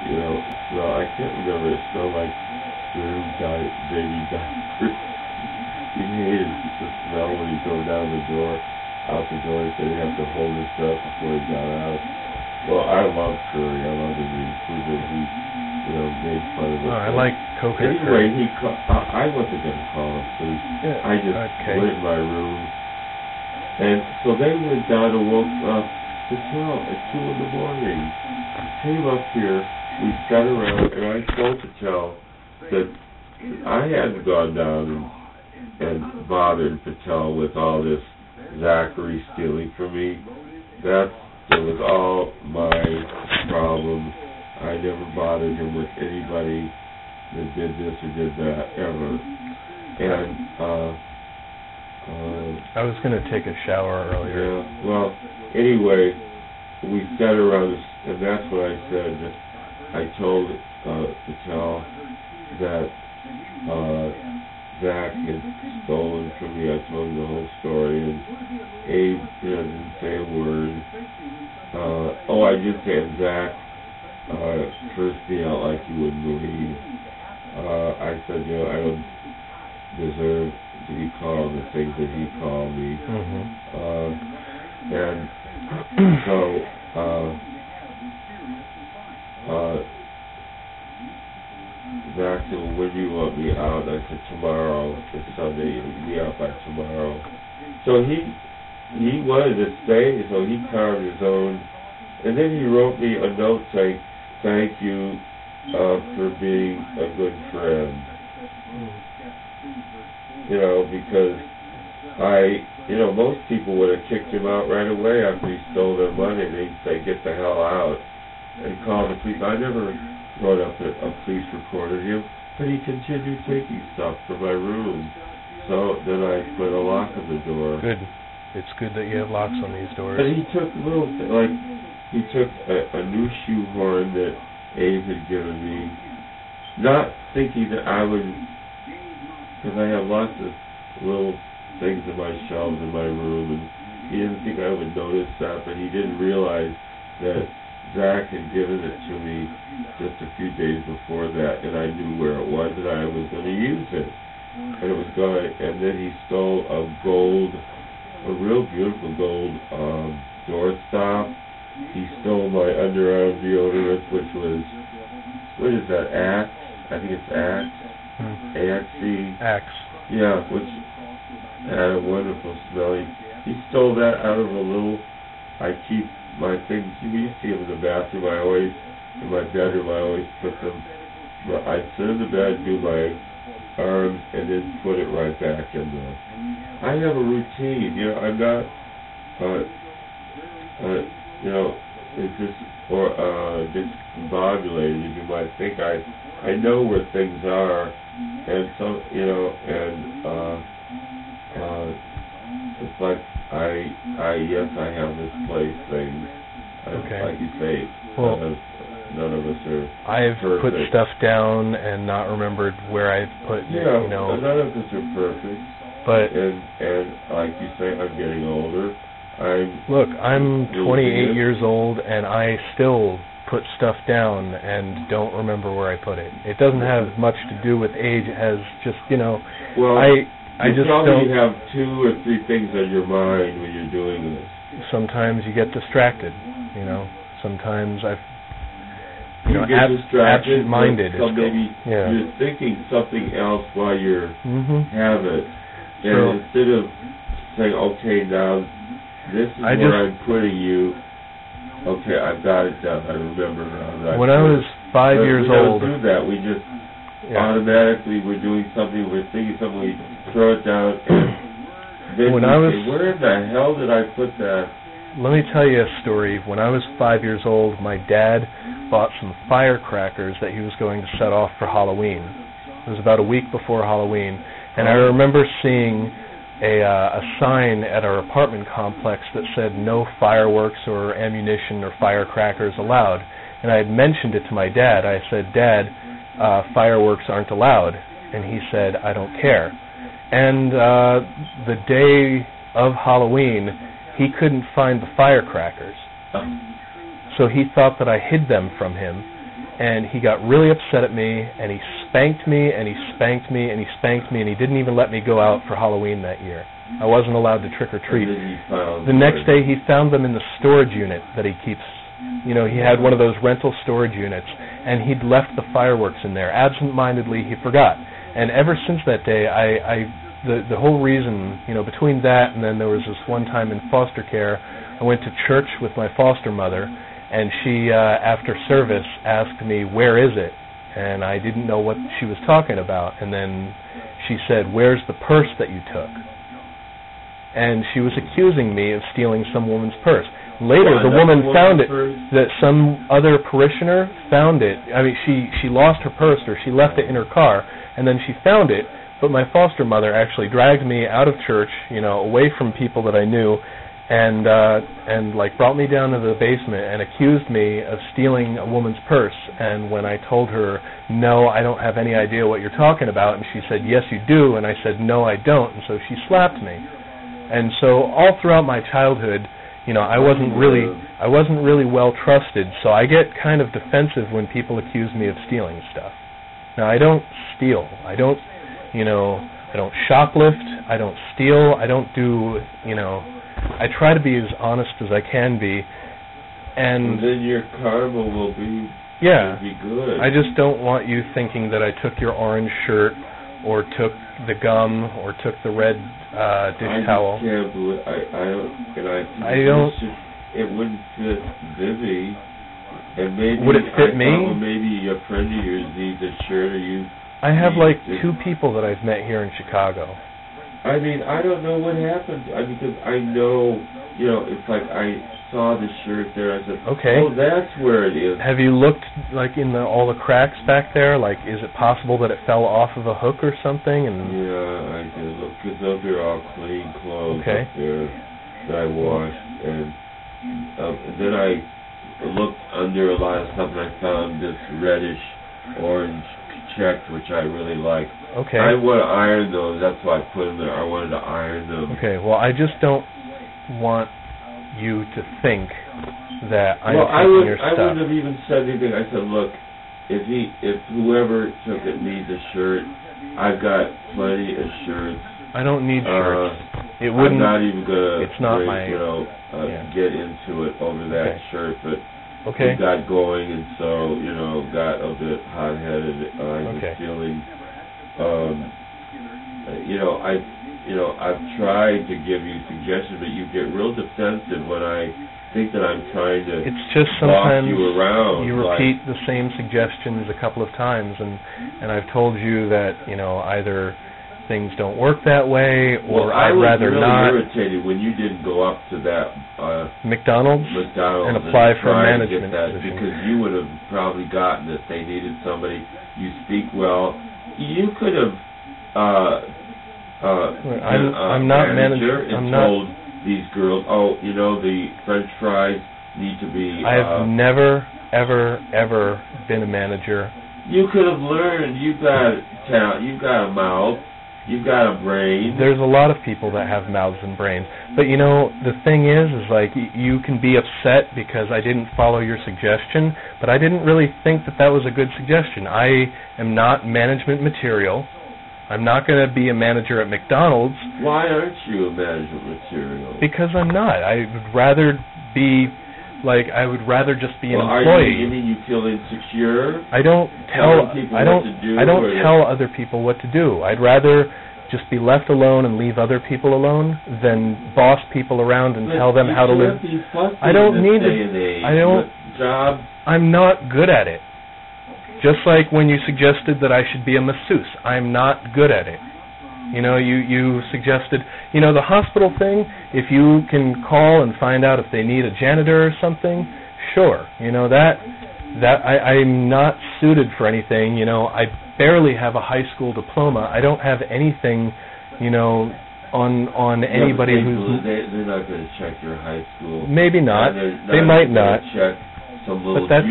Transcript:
you know, smell. I can't remember. It smelled like baby diapers. He hated the smell when he go down the door, out the door. He said he had to hold his breath before he got out. Well, I love curry. I love it being food that he, you know, made fun of it. Oh, I like coconut anyway, curry. I wasn't going to call him, so I just went in my room. And so they went down and woke up Patel at 2 in the morning. Came up here, we sat around, and I told Patel that I hadn't gone down and bothered Patel with all this Zachary stealing from me. It was all my problem. I never bothered him with anybody that did this or did that, ever. And, I was going to take a shower earlier. Yeah, well, anyway, we sat around, and that's what I said. That I told Patel that Zach had stolen from me. I told him the whole story, and Abe didn't say a word. I did say, and Zach cursed me out like you wouldn't believe. I said, you know, I don't deserve to be called the things that he called me. And so Zach said, well, when do you want me out? I said, tomorrow. It's Sunday. You'll be out by tomorrow. So he wanted to stay, so he carved his own. And then he wrote me a note saying, thank you for being a good friend. You know, because most people would have kicked him out right away after he stole their money. They'd say, get the hell out, and call the police. I never wrote up a police report of him, but he continued taking stuff from my room. So then I put a lock on the door. Good. It's good that you have locks on these doors. But he took he took a new shoehorn that Abe had given me, not thinking that I would, because I have lots of little things in my shelves in my room, and he didn't think I would notice that, but he didn't realize that Zach had given it to me just a few days before that, and I knew where it was, and I was going to use it. And it was going, and then he stole a real beautiful gold doorstop. He stole my underarm deodorant, which was, what is that, Axe? I think it's Axe. Axe. Yeah, which had a wonderful smell. He stole that out of a little, I keep my things, you see them in the bathroom, in my bedroom, I always put them, I sit in the bed, do my arms, and then put it right back in there. I have a routine, you know, I'm not, it's just, discombobulated, as you might think. I know where things are, and some, you know, and, it's like, yes, I have misplaced things. Okay. Like you say, well, none of us are I've perfect. put stuff down and not remembered where I've put it, you know. None of us are perfect. But and like you say, I'm getting older. I'm 28 years old, and I still put stuff down and don't remember where I put it. It doesn't have much to do with age. It has just, you know, well, I just probably don't have 2 or 3 things on your mind when you're doing this. Sometimes you get distracted, you know. Sometimes you get distracted, absent-minded. So maybe you're thinking something else while you're have it. And so, instead of saying, okay, now this is where I'm putting you, okay, I've got it done, I remember now. When I was 5 years old... We don't do that, we just automatically, we're doing something, we're thinking something, we throw it down, and then say, where in the hell did I put that? Let me tell you a story. When I was 5 years old, my dad bought some firecrackers that he was going to set off for Halloween. It was about a week before Halloween, and I remember seeing a sign at our apartment complex that said no fireworks or ammunition or firecrackers allowed. And I had mentioned it to my dad. I said, Dad, fireworks aren't allowed. And he said, I don't care. And the day of Halloween, he couldn't find the firecrackers. So he thought that I hid them from him. and he got really upset at me, and he spanked me, and he spanked me, and he spanked me, and he didn't even let me go out for Halloween that year. I wasn't allowed to trick or treat. The next day, he found them in the storage unit that he keeps. You know, he had one of those rental storage units, and he'd left the fireworks in there. Absent-mindedly, he forgot. And ever since that day, the whole reason, you know, between that and then there was this one time in foster care, I went to church with my foster mother, and she, after service, asked me, "Where is it?" And I didn't know what she was talking about. And then she said, "Where's the purse that you took?" And she was accusing me of stealing some woman's purse. Later, the woman found it, that some other parishioner found it. I mean, she lost her purse, or she left it in her car, and then she found it, but my foster mother actually dragged me out of church, you know, away from people that I knew, and like brought me down to the basement and accused me of stealing a woman's purse. And when I told her, "No, I don't have any idea what you're talking about," and she said, "Yes, you do," and I said, "No, I don't," and so she slapped me. And so all throughout my childhood, you know, I wasn't really well trusted, so I get kind of defensive when people accuse me of stealing stuff. Now, I don't steal. I don't shoplift. I don't steal. I don't do, you know, I try to be as honest as I can be. And then your karma will be good. I just don't want you thinking that I took your orange shirt or took the gum or took the red dish towel. I can't believe I don't. It wouldn't fit Vivi, and maybe would it fit me? Well, maybe a friend of yours needs a shirt, or you. I have like 2 people that I've met here in Chicago. I mean, I don't know what happened. Because I know, you know, it's like I saw the shirt there. I said, okay. "Oh, that's where it is." Have you looked like in all the cracks back there? Like, is it possible that it fell off of a hook or something? And yeah, I did look, because those are all clean clothes up there that I washed, and then I looked under a lot of stuff, and I found this reddish orange check, which I really like. Okay. I want to iron those. That's why I put them there. I wanted to iron them. Okay. Well, I just don't want you to think that I'm taking your stuff. I wouldn't have even said anything. I said, "Look, if whoever took it needs a shirt, I've got plenty of shirts. I don't need shirts. It wouldn't. I'm not even gonna. It's not get into it over that shirt, but." Okay. We got going, and so, you know, got a bit hot-headed. I was feeling, I've tried to give you suggestions, but you get real defensive when I think that I'm trying to it's just sometimes boss you around. You repeat the same suggestions a couple of times, and I've told you that, you know, either things don't work that way, or I'd rather not. I was really irritated when you didn't go up to that McDonald's and apply for a management position. Because you would have probably gotten it. They needed somebody. You speak well. You could have. I'm not manager. And told these girls, "Oh, you know, the French fries need to be." I have never, ever been a manager. You could have learned. You've got talent. You've got a mouth. You've got a brain. There's a lot of people that have mouths and brains. But, you know, the thing is like, you can be upset because I didn't follow your suggestion, but I didn't really think that was a good suggestion. I am not management material. I'm not going to be a manager at McDonald's. Why aren't you a management material? Because I'm not. I would rather be... Like, I would rather just be an employee. You mean you feel insecure? I don't tell other people what to do. I'd rather just be left alone and leave other people alone than boss people around and tell them how to live. I don't need it. I'm not good at it. Just like when you suggested that I should be a masseuse. I'm not good at it. You know, you suggested, you know, the hospital thing, if you can call and find out if they need a janitor or something, sure. You know, I'm not suited for anything. You know, I barely have a high school diploma. I don't have anything, you know, on anybody who's... They're not going to check your high school. Maybe not. They might not. Check some little... But that's...